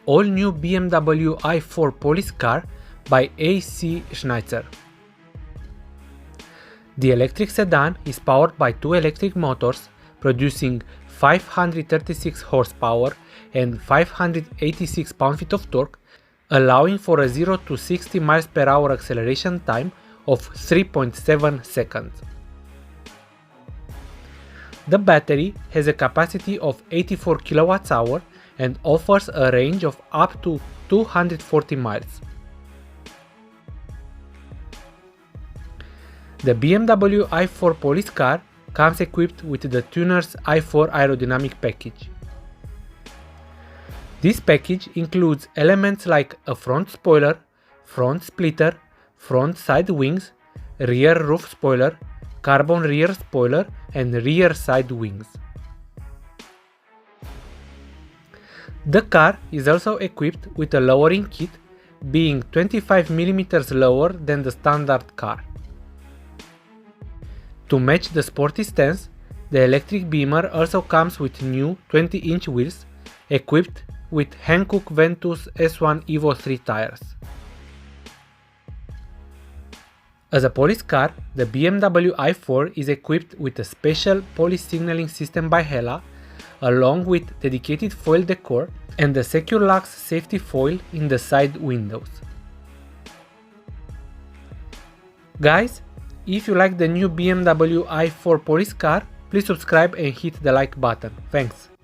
all-new BMW i4 police car by AC Schnitzer. The electric sedan is powered by two electric motors producing 536 horsepower and 586 pound-feet of torque, allowing for a 0 to 60 miles per hour acceleration time of 3.7 seconds. The battery has a capacity of 84 kWh and offers a range of up to 240 miles. The BMW i4 police car comes equipped with the tuner's i4 aerodynamic package. This package includes elements like a front spoiler, front splitter, front side wings, rear roof spoiler, carbon rear spoiler and rear side wings. The car is also equipped with a lowering kit, being 25 mm lower than the standard car. To match the sporty stance, the electric Bimmer also comes with new 20-inch wheels, equipped with Hankook Ventus S1 Evo 3 tires. As a police car, the BMW i4 is equipped with a special police signaling system by Hella, along with dedicated foil decor and the Securlux safety foil in the side windows. Guys, if you like the new BMW i4 police car, please subscribe and hit the like button. Thanks!